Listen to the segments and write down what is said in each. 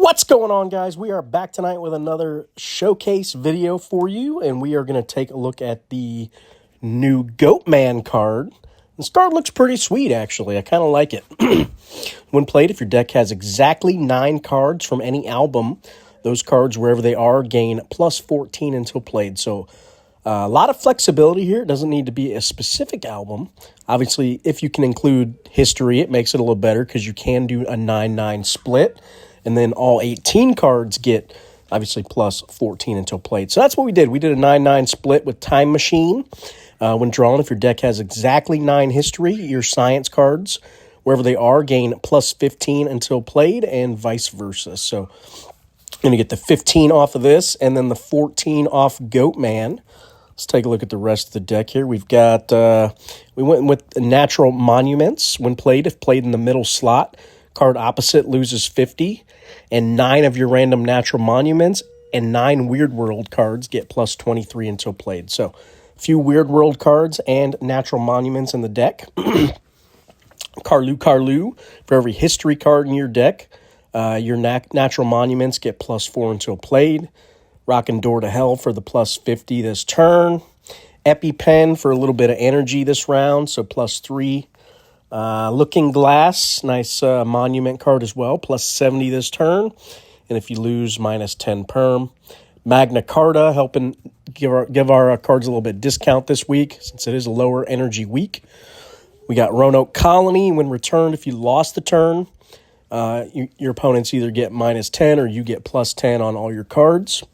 What's going on, guys? We are back tonight with another showcase video for you, and we are going to take a look at the new Goatman card. This card looks pretty sweet, actually. I kind of like it. When played, if your deck has exactly 9 cards from any album, those cards, wherever they are, gain plus 14 until played. So a lot of flexibility here. It doesn't need to be a specific album. Obviously, if you can include history, it makes it a little better because you can do a 9-9 split. And then all 18 cards get, obviously, plus 14 until played. So that's what we did. We did a 9-9 split with Time Machine. When drawn, if your deck has exactly 9 history, your science cards, wherever they are, gain plus 15 until played, and vice versa. So I'm going to get the 15 off of this, and then the 14 off Goatman. Let's take a look at the rest of the deck here. We've got, we went with Natural Monuments. When played, if played in the middle slot, card opposite loses 50, and 9 of your random Natural Monuments and 9 Weird World cards get plus 23 until played. So a few Weird World cards and Natural Monuments in the deck. Carlu. For every history card in your deck, your Natural Monuments get plus 4 until played. Rockin' Door to Hell for the plus 50 this turn. EpiPen for a little bit of energy this round, so plus 3. Looking Glass, nice monument card as well, plus 70 this turn. And if you lose, minus 10 perm. Magna Carta, helping give our cards a little bit of discount this week, since it is a lower energy week. We got Roanoke Colony. When returned, if you lost the turn, your opponents either get minus 10 or you get plus 10 on all your cards.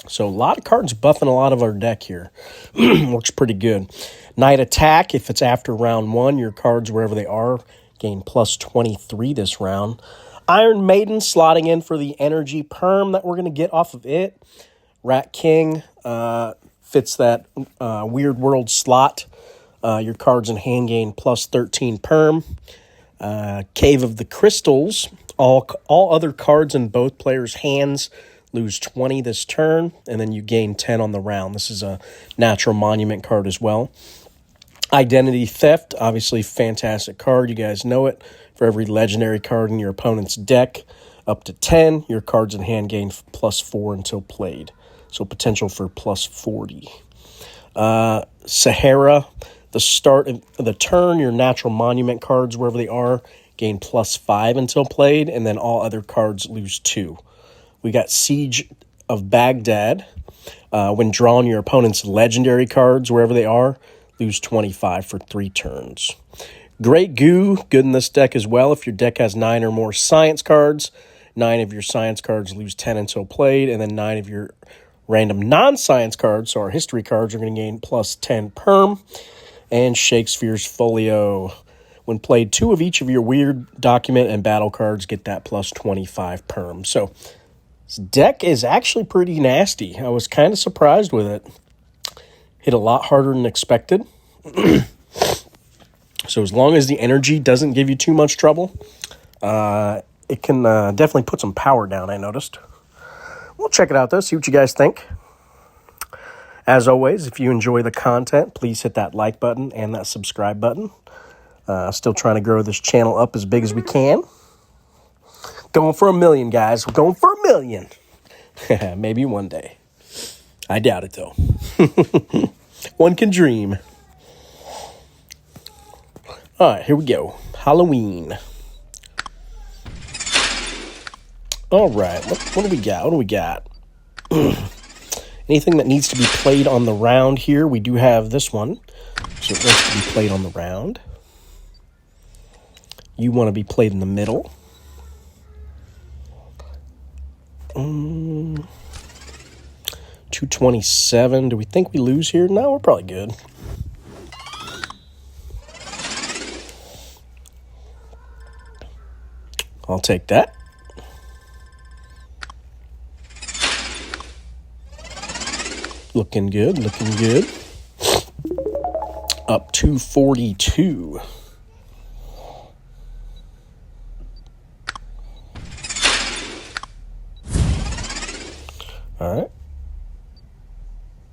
So a lot of cards buffing a lot of our deck here. Looks pretty good. Night Attack, if it's after round 1, your cards, wherever they are, gain plus 23 this round. Iron Maiden slotting in for the energy perm that we're going to get off of it. Rat King fits that Weird World slot. Your cards in hand gain plus 13 perm. Cave of the Crystals, all other cards in both players' hands lose 20 this turn, and then you gain 10 on the round. This is a Natural Monument card as well. Identity Theft, obviously fantastic card. You guys know it. For every legendary card in your opponent's deck, up to 10, your cards in hand gain plus 4 until played. So potential for plus 40. Sahara, the start of the turn, your Natural Monument cards, wherever they are, gain plus 5 until played, and then all other cards lose 2. We got Siege of Baghdad. When drawn, your opponent's legendary cards, wherever they are, lose 25 for 3 turns. Great Goo, good in this deck as well. If your deck has 9 or more science cards, 9 of your science cards lose 10 until played, and then 9 of your random non-science cards, so our history cards, are going to gain plus 10 perm. And Shakespeare's Folio. When played, 2 of each of your weird document and battle cards get that plus 25 perm. So this deck is actually pretty nasty. I was kind of surprised with it. Hit a lot harder than expected. So as long as the energy doesn't give you too much trouble, it can definitely put some power down, I noticed. We'll check it out, though, see what you guys think. As always, if you enjoy the content, please hit that like button and that subscribe button. Still trying to grow this channel up as big as we can. Going for 1 million, guys. We're going for 1 million. Maybe one day. I doubt it, though. One can dream. All right, here we go. Halloween. All right, what do we got? What do we got? Anything that needs to be played on the round here, we do have this one. So it wants to be played on the round. You want to be played in the middle. 227. Do we think we lose here? No, we're probably good. I'll take that. Looking good, looking good. Up 242. All right.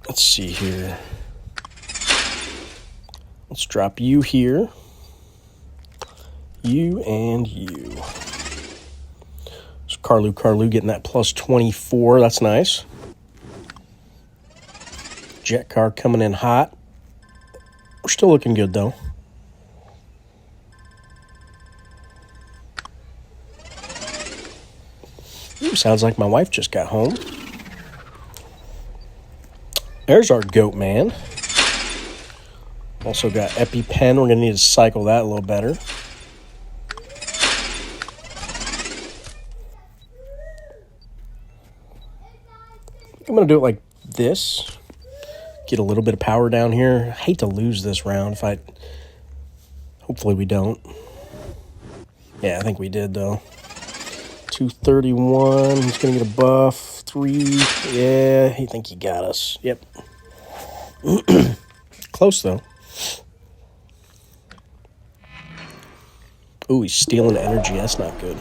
Let's see here. Let's drop you here. You and you. Carlu getting that plus 24. That's nice. Jet car coming in hot. We're still looking good, though. Ooh, sounds like my wife just got home. There's our Goatman. Also got EpiPen. We're going to need to cycle that a little better. I'm going to do it like this. Get a little bit of power down here. I hate to lose this round. Hopefully we don't. Yeah, I think we did, though. 231. He's going to get a buff. 3. Yeah, I think he got us. Yep. Close, though. Ooh, he's stealing energy. That's not good.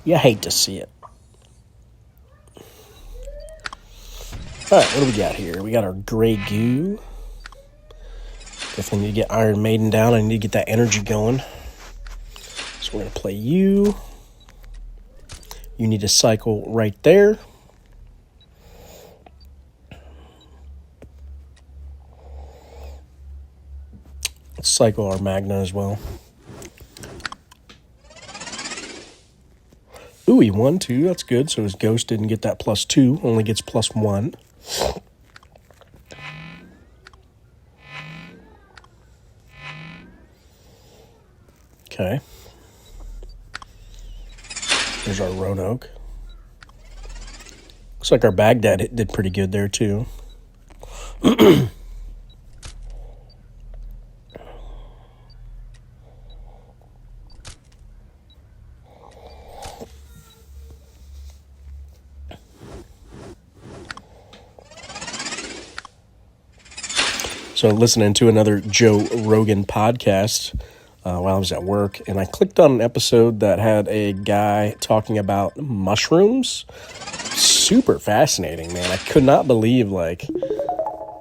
You hate to see it. All right, what do we got here? We got our Grey Goo. Definitely need to get Iron Maiden down. I need to get that energy going. So we're going to play you. You need to cycle right there. Let's cycle our Magna as well. Ooh, he won 2. That's good. So his Ghost didn't get that plus 2. Only gets plus 1. Okay. There's our Roanoke. Looks like our Baghdad did pretty good there, too. So listening to another Joe Rogan podcast while I was at work, and I clicked on an episode that had a guy talking about mushrooms. Super fascinating, man. I could not believe,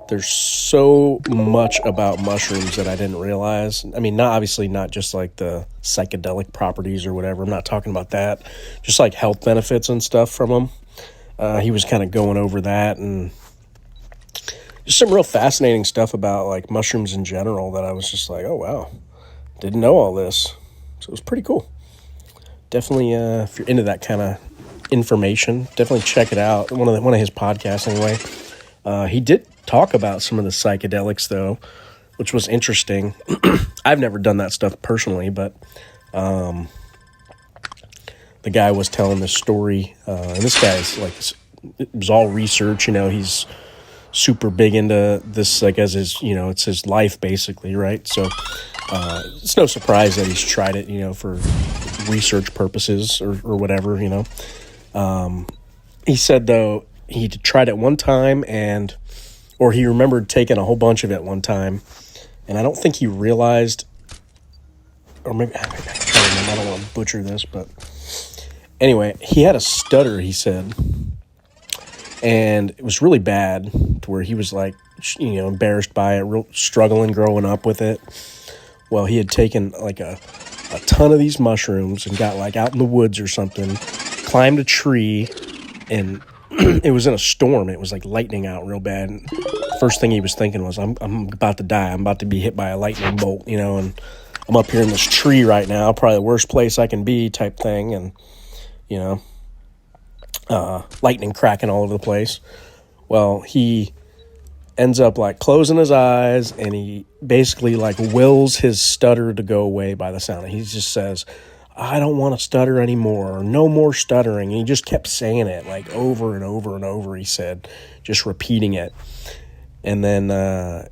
there's so much about mushrooms that I didn't realize. I mean, not just like the psychedelic properties or whatever. I'm not talking about that. Just like health benefits and stuff from them. He was kind of going over that, and just some real fascinating stuff about like mushrooms in general that I was just like, oh wow, didn't know all this. So it was pretty cool. Definitely, if you're into that kind of information, definitely check it out. One of his podcasts anyway. He did talk about some of the psychedelics though, which was interesting. I've never done that stuff personally, but the guy was telling this story, and this guy's like, it was all research, he's super big into this, like, as his, it's his life basically, right? So it's no surprise that he's tried it, for research purposes or whatever, He said, though, he tried it one time or he remembered taking a whole bunch of it one time, and I don't think he realized, or maybe I'm trying to remember, I don't want to butcher this, but anyway, he had a stutter, he said. And it was really bad to where he was like, embarrassed by it, struggling growing up with it. Well, he had taken like a ton of these mushrooms and got like out in the woods or something, climbed a tree, and it was in a storm. It was like lightning out real bad. And first thing he was thinking was, I'm about to die. I'm about to be hit by a lightning bolt, and I'm up here in this tree right now, probably the worst place I can be type thing. And, lightning cracking all over the place. Well, he ends up like closing his eyes, and he basically like wills his stutter to go away by the sound. He just says, I don't want to stutter anymore, or no more stuttering. And he just kept saying it like over and over and over, he said, just repeating it. And then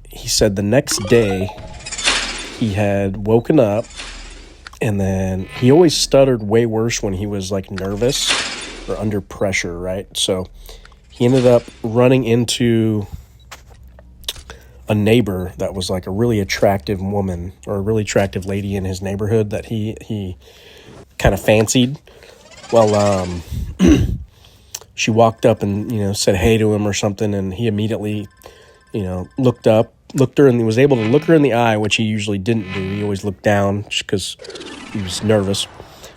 he said the next day he had woken up, and then he always stuttered way worse when he was like nervous or under pressure, right? So he ended up running into a neighbor that was like a really attractive woman or a really attractive lady in his neighborhood that he kind of fancied. Well, she walked up and, said hey to him or something, and he immediately, looked her, and he was able to look her in the eye, which he usually didn't do. He always looked down just because he was nervous.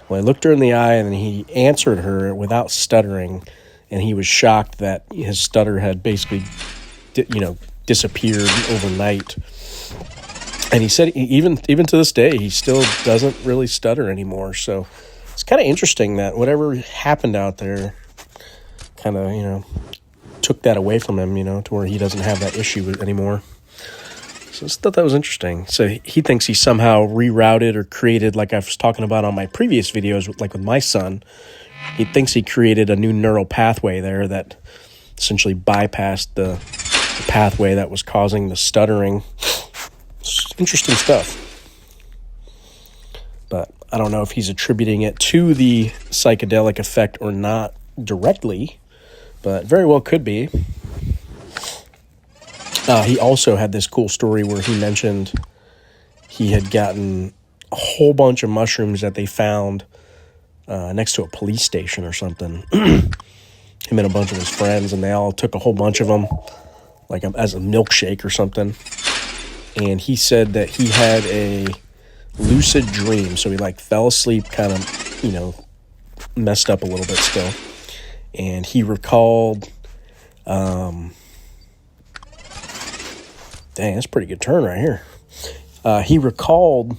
Well, I looked her in the eye, and then he answered her without stuttering, and he was shocked that his stutter had basically, disappeared overnight. And he said even to this day, he still doesn't really stutter anymore. So it's kind of interesting that whatever happened out there kind of, took that away from him, to where he doesn't have that issue anymore. So I thought that was interesting. So he thinks he somehow rerouted or created, like I was talking about on my previous videos, with my son. He thinks he created a new neural pathway there that essentially bypassed the pathway that was causing the stuttering. It's interesting stuff. But I don't know if he's attributing it to the psychedelic effect or not directly, but very well could be. He also had this cool story where he mentioned he had gotten a whole bunch of mushrooms that they found next to a police station or something. Him and a bunch of his friends, and they all took a whole bunch of them, like as a milkshake or something. And he said that he had a lucid dream. So he fell asleep, kind of, messed up a little bit still. And he recalled, dang, that's a pretty good turn right here. He recalled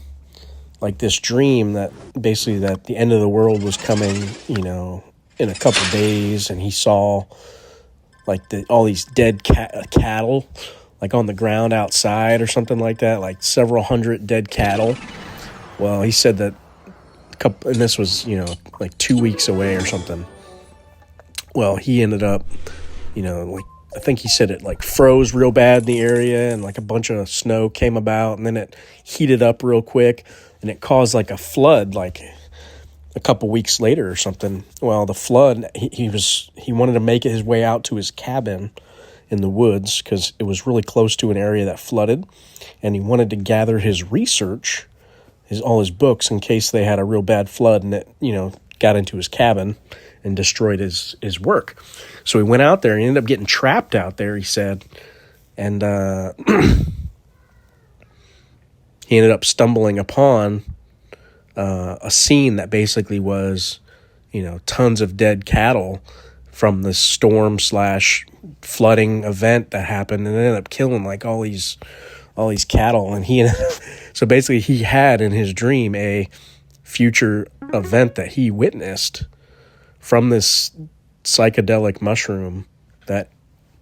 this dream that basically that the end of the world was coming, in a couple days. And he saw all these dead cattle, on the ground outside or something like that, several hundred dead cattle. Well, he said that and this was, 2 weeks away or something. Well, he ended up, I think he said it froze real bad in the area, and a bunch of snow came about, and then it heated up real quick, and it caused a flood a couple weeks later or something. Well, the flood, he wanted to make his way out to his cabin in the woods because it was really close to an area that flooded, and he wanted to gather his research, all his books, in case they had a real bad flood and it, got into his cabin and destroyed his work. So he went out there and he ended up getting trapped out there, he said, and he ended up stumbling upon a scene that basically was, tons of dead cattle from the storm / flooding event that happened, and it ended up killing all these cattle. And so basically he had in his dream a future event that he witnessed from this psychedelic mushroom that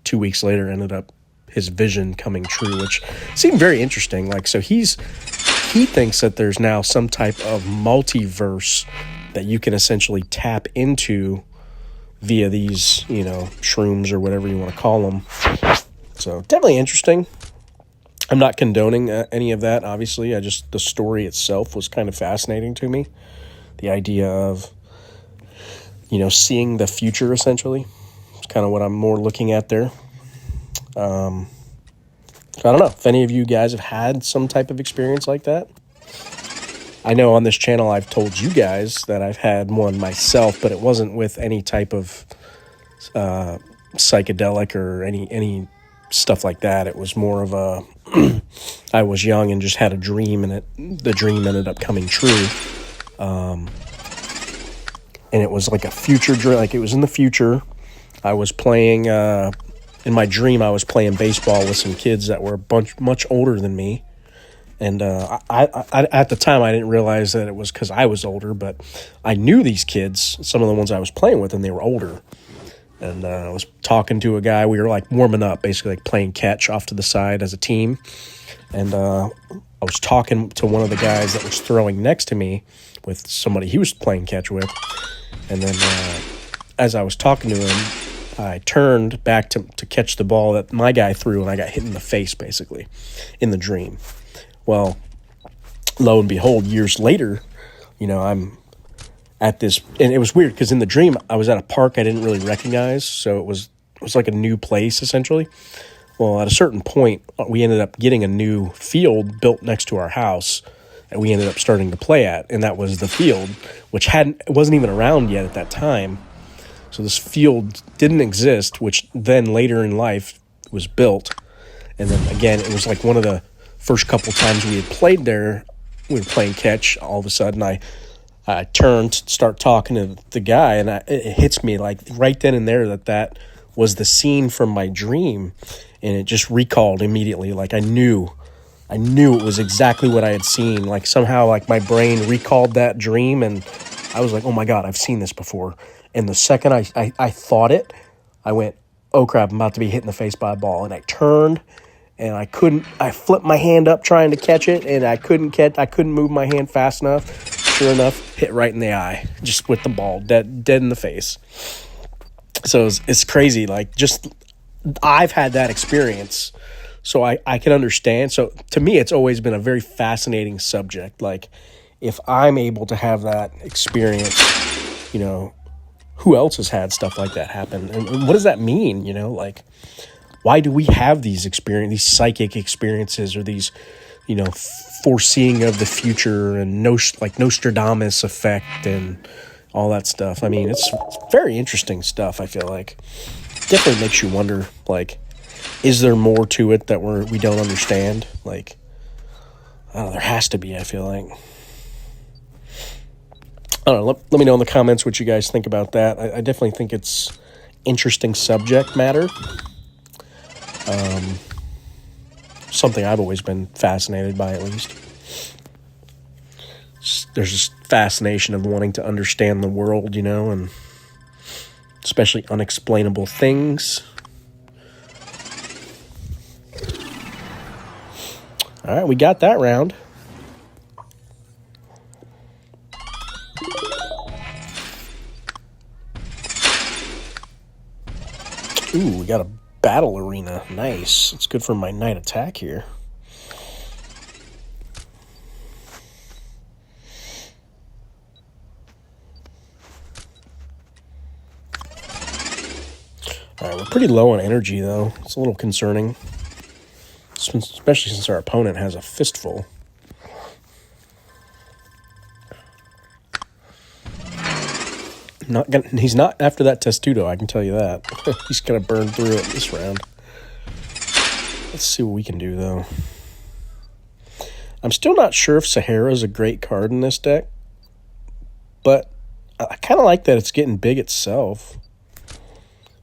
2 weeks later ended up his vision coming true, which seemed very interesting. So he thinks that there's now some type of multiverse that you can essentially tap into via these, shrooms or whatever you want to call them. So definitely interesting. I'm not condoning any of that, obviously. The story itself was kind of fascinating to me. The idea of, seeing the future, essentially. It's kind of what I'm more looking at there. I don't know if any of you guys have had some type of experience like that. I know on this channel I've told you guys that I've had one myself, but it wasn't with any type of psychedelic or any stuff like that. It was more of a I was young and just had a dream, and the dream ended up coming true. And it was a future dream, it was in the future. I was playing in my dream. I was playing baseball with some kids that were much older than me. And I at the time, I didn't realize that it was because I was older, but I knew these kids, some of the ones I was playing with, and they were older. And I was talking to a guy. We were warming up, basically playing catch off to the side as a team. And I was talking to one of the guys that was throwing next to me with somebody he was playing catch with. And then as I was talking to him, I turned back to catch the ball that my guy threw, and I got hit in the face, basically, in the dream. Well, lo and behold, years later, I'm at this, and it was weird because in the dream I was at a park I didn't really recognize, so it was like a new place essentially. Well, at a certain point, we ended up getting a new field built next to our house that we ended up starting to play at, and that was the field, which it wasn't even around yet at that time. So this field didn't exist, which then later in life was built. And then again, it was one of the first couple times we had played there. We were playing catch. All of a sudden, I I turn to start talking to the guy, and it hits me like right then and there that was the scene from my dream, and it just recalled immediately. Like I knew it was exactly what I had seen. Like somehow, like my brain recalled that dream, and I was like, "Oh my God, I've seen this before." And the second I thought it, I went, "Oh crap, I'm about to be hit in the face by a ball," and I turned. And I flipped my hand up trying to catch it, and I couldn't move my hand fast enough. Sure enough, hit right in the eye, just with the ball, dead in the face. So it's crazy. Like, just, I've had that experience, so I can understand. So to me, it's always been a very fascinating subject. Like, if I'm able to have that experience, who else has had stuff like that happen? And what does that mean? Like, why do we have these psychic experiences, or these, foreseeing of the future, and like Nostradamus effect and all that stuff? I mean, it's very interesting stuff. I feel like definitely makes you wonder, like, is there more to it that we don't understand? Like, I don't know, there has to be. I feel like, I don't know. Let me know in the comments what you guys think about that. I definitely think it's interesting subject matter. Something I've always been fascinated by, at least. There's this fascination of wanting to understand the world, and especially unexplainable things. All right, we got that round. Ooh, we got a battle arena. Nice. It's good for my night attack here. All right, we're pretty low on energy, though. It's a little concerning, especially since our opponent has a fistful. He's not after that testudo, I can tell you that. He's gonna burn through it this round. Let's see what we can do, though. I'm still not sure if Sahara is a great card in this deck, but I kind of like that it's getting big itself.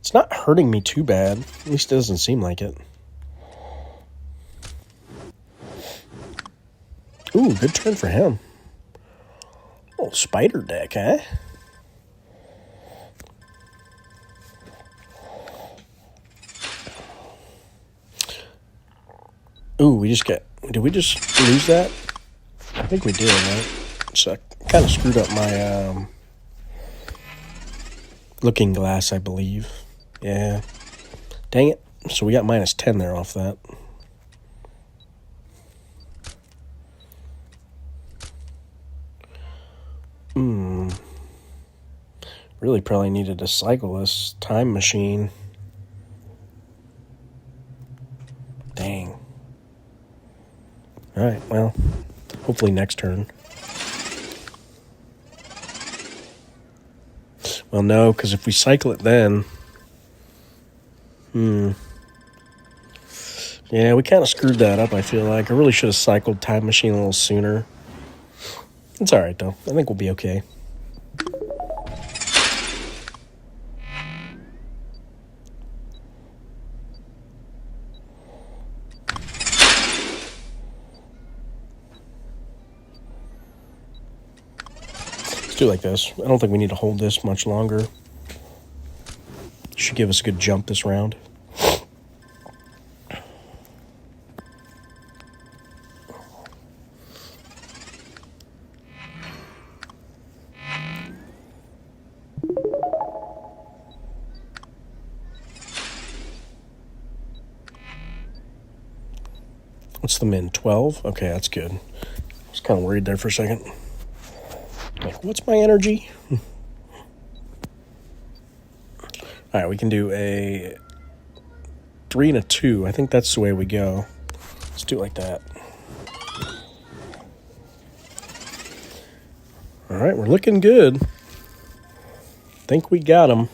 It's not hurting me too bad. At least it doesn't seem like it. Ooh, good turn for him. Oh, spider deck, eh? Ooh, did we just lose that? I think we did, right? So I kind of screwed up my looking glass, I believe. Yeah. Dang it. So we got -10 there off that. Really probably needed to cycle this time machine. Dang. Alright, well, hopefully next turn. Well, no, because if we cycle it then... Yeah, we kind of screwed that up, I feel like. I really should have cycled time machine a little sooner. It's alright, though. I think we'll be okay. Do like this. I don't think we need to hold this much longer. Should give us a good jump this round. What's the min? 12? Okay, that's good. I was kind of worried there for a second. Like, what's my energy? All right, we can do a 3 and a 2. I think that's the way we go. Let's do it like that. All right, we're looking good. Think we got him.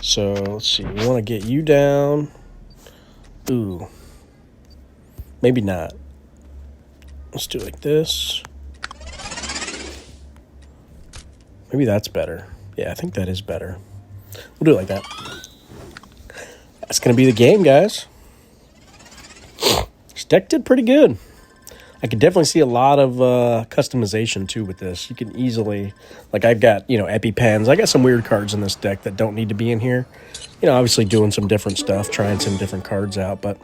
So let's see. We want to get you down. Ooh. Maybe not. Let's do it like this. Maybe that's better. Yeah, I think that is better. We'll do it like that. That's going to be the game, guys. This deck did pretty good. I could definitely see a lot of customization, too, with this. You can easily... Like, I've got, EpiPens. I got some weird cards in this deck that don't need to be in here. Obviously doing some different stuff, trying some different cards out. But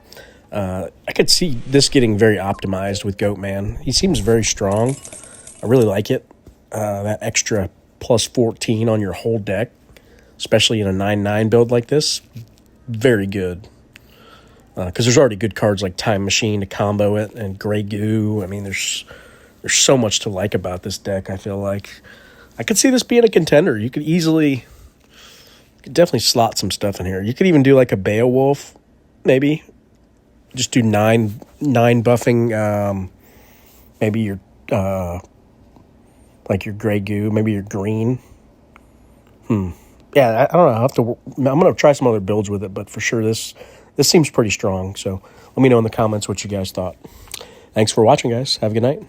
I could see this getting very optimized with Goatman. He seems very strong. I really like it. That extra plus 14 on your whole deck, especially in a 9/9 build like this. Very good. Because there's already good cards like Time Machine to combo it and Grey Goo. I mean, there's so much to like about this deck, I feel like. I could see this being a contender. You could definitely slot some stuff in here. You could even do like a Beowulf, maybe. Just do nine buffing, maybe your, like your Grey Goo, maybe your green. Yeah, I don't know. I'm going to try some other builds with it, but for sure this seems pretty strong. So let me know in the comments what you guys thought. Thanks for watching, guys. Have a good night.